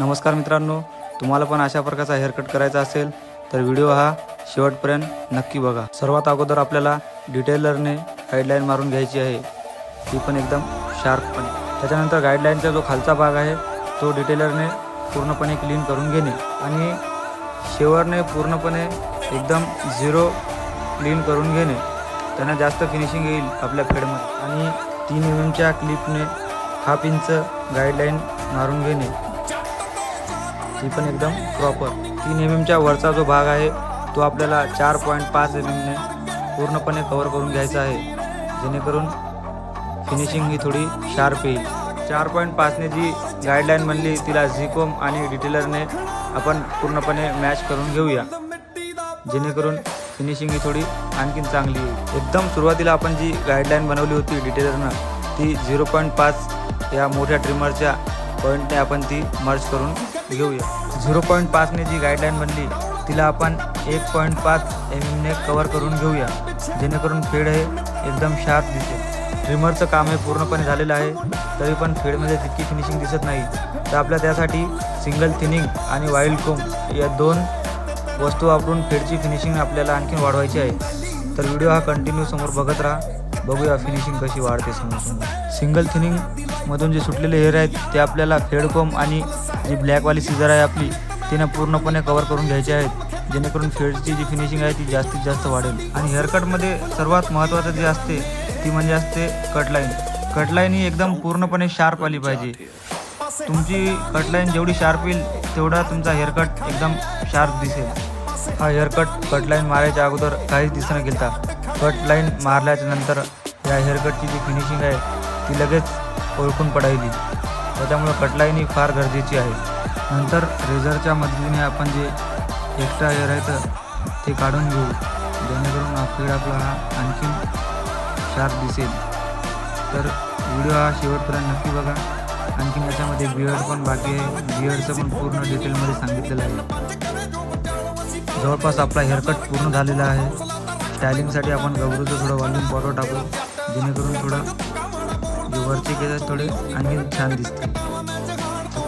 नमस्कार मित्रांनो, तुम्हाला पण अशा प्रकारचा हेअरकट करायचा असेल तर व्हिडिओ हा शेवटपर्यंत नक्की बघा। सर्वात अगोदर आपल्याला डिटेलरने गाईडलाईन मारून घ्यायची आहे, ती पण एकदम शार्पपणे। त्याच्यानंतर गाईडलाईनचा जो खालचा भाग आहे तो डिटेलरने पूर्णपणे क्लीन करून घेणे आणि शेवरने पूर्णपणे एकदम झिरो क्लीन करून घेणे, त्यांना जास्त फिनिशिंग येईल आपल्या फेडमध्ये। आणि 3 mm क्लिपने 1/2 इंच गाईडलाईन मारून घेणे, ती पण एकदम प्रॉपर। 3 mm वरचा जो भाग आहे तो आपल्याला 4.5 mm ने पूर्णपणे कव्हर करून घ्यायचा आहे, जेणेकरून फिनिशिंग ही थोडी शार्प येईल। 4.5 ने जी गाईडलाईन बनली तिला झिकोम आणि डिटेलरने आपण पूर्णपणे मॅच करून घेऊया, जेणेकरून फिनिशिंग ही थोडी आणखीन चांगली येईल। एकदम सुरुवातीला आपण जी गाईडलाईन बनवली होती डिटेलरनं, ती 0.5 या मोठ्या ट्रिमरच्या पॉईंटने आपण ती मर्ज करून घेऊया। 0.5 ने जी गाईडलाईन बनली तिला आपण 1.5 mm ने कव्हर करून घेऊया, जेणेकरून फेड हे एकदम शार्प दिसेल। ट्रिमरचं काम हे पूर्णपणे झालेलं आहे, तरी पण फेडमध्ये तितकी फिनिशिंग दिसत नाही, तर आपल्या त्यासाठी सिंगल थिनिंग आणि वाईल्ड कोम या 2 वस्तू वापरून फेडची फिनिशिंग आपल्याला आणखीन वाढवायची आहे। तर व्हिडिओ हा कंटिन्यू समोर बघत राहा, बघूया फिनिशिंग कशी वाढते समोर। सिंगल थिनिंग मधून जे सुटलेले हेअर आहेत ते आपल्याला फेड कोम आणि जी ब्लॅकवाली सीझर आहे आपली तिने पूर्णपणे कव्हर करून घ्यायचे आहेत, जेणेकरून फेडची जी फिनिशिंग आहे ती जास्तीत जास्त वाढेल। आणि हेअरकटमध्ये सर्वात महत्त्वाचं जे असते ती म्हणजे असते कटलाईन। कटलाईन ही एकदम पूर्णपणे शार्प आली पाहिजे। तुमची कटलाईन जेवढी शार्प येईल तेवढा तुमचा हेअरकट एकदम शार्प दिसेल। हा हेअरकट कटलाईन मारायच्या अगोदर काहीच दिसणं गेलता, कटलाईन मारल्याच्या नंतर या हेअरकटची जी फिनिशिंग आहे ती लगेच ओळखून पडायली, त्याच्यामुळे कटलाईन ही फार गरजेची आहे। नंतर रेझरच्या मदतीने आपण जे एक्स्ट्रा हेअर आहेत ते काढून घेऊ, जेणेकरून हा फेड आपला हा आणखीन शार्प दिसेल। तर व्हिडिओ हा शेवटपर्यंत नक्की बघा। आणखीन याच्यामध्ये बियर्ड पण बाकी आहे, बियर्डचं पण पूर्ण डिटेलमध्ये सांगितलेलं आहे। जवळपास आपला हेअरकट पूर्ण झालेला आहे। स्टायलिंगसाठी आपण गबरूचं थोडं वॉल्यूम पावडर टाकू, जेणेकरून थोडं जे वरचे केस थोडे आणखीन छान दिसते।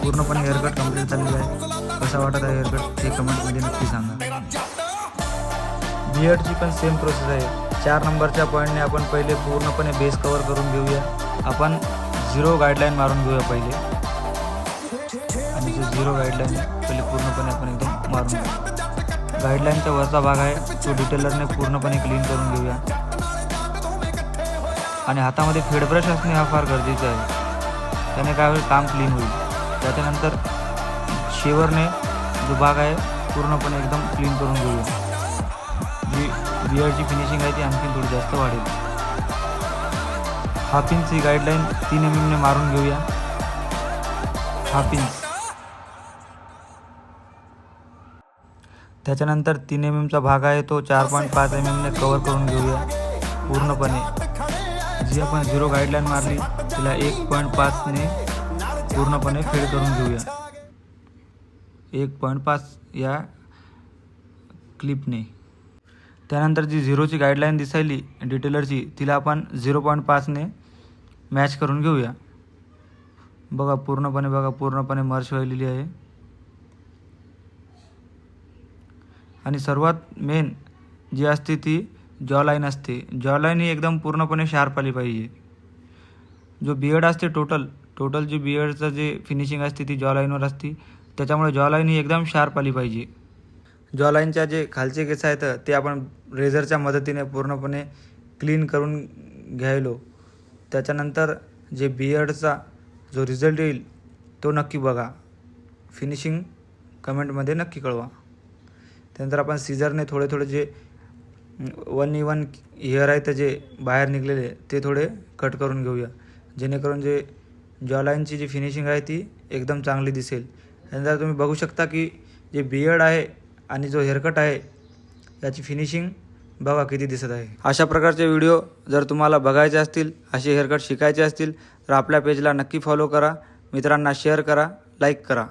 पूर्णपणे हेअरकट कंप्लीट झालेलं आहे। कसा वाटत आहे हेअरकट ते कमेंटमध्ये नक्की सांगा। बियर्डची पण सेम प्रोसेस आहे। 4 नंबरच्या पॉईंटने आपण पहिले पूर्णपणे बेस कव्हर करून घेऊया। आपण 0 गाईडलाईन मारून घेऊया पहिले, आणि जो 0 गाईडलाईन पहिले पूर्णपणे आपण एकदम मारून घेऊ। गाईडलाईनचा वरचा भाग आहे तो डिटेलरने पूर्णपणे क्लीन करून घेऊया, आणि हातामध्ये फेड ब्रश असणे हा फार गरजेचा आहे, त्याने काय होईल काम क्लीन होईल। त्याच्यानंतर शेवरने जो भाग आहे पूर्णपणे एकदम क्लीन करून घेऊया, जी बियर्डची फिनिशिंग आहे ती आणखी थोडी जास्त वाढेल। 1/2 इंच ही गाईडलाईन 3 mm ने मारून घेऊया, 1/2 इंच। त्याच्यानंतर 3 mm चा भाग आहे तो 4.5 mm ने कव्हर करून घेऊया पूर्णपणे। जी आपण 0 गाईडलाईन मारली तिला 1.5 ने पूर्णपणे फेड करून घेऊया, 1.5 या क्लिपने। त्यानंतर जी 0ची गाईडलाईन दिसायली डिटेलरची तिला आपण 0.5 ने मॅच करून घेऊया। बघा पूर्णपणे मर्ज व्हायलेली आहे। आणि सर्वात मेन जी असते ती जॉ लाईन असते। जॉ लाईन ही एकदम पूर्णपणे शार्प आली पाहिजे। जो बियर्ड असते टोटल जी बियर्डचं जे फिनिशिंग असते ती जॉ लाईनवर असते, त्याच्यामुळे जॉ लाईन ही एकदम शार्प आली पाहिजे। जॉ लाईनच्या जे खालचे केस आहेत ते आपण रेझरच्या मदतीने पूर्णपणे क्लीन करून घ्यायलो। त्याच्यानंतर जे बियर्डचा जो रिझल्ट येईल तो नक्की बघा, फिनिशिंग कमेंटमध्ये नक्की कळवा। त्यानंतर आपण सीझरने थोडे जे अनइवन हेअर आहेत जे बाहेर निघलेले ते थोडे कट करून घेऊया, जेणेकरून जे जॉ लाईनची जी फिनिशिंग आहे ती एकदम चांगली दिसेल। त्यानंतर तुम्ही बघू शकता की जे बियर्ड आहे आणि जो हेअरकट आहे याची फिनिशिंग बघा किती दिसत आहे। अशा प्रकारचे व्हिडिओ जर तुम्हाला बघायचे असतील, असे हेअरकट शिकायचे असतील तर आपल्या पेजला नक्की फॉलो करा, मित्रांना शेअर करा, लाईक करा।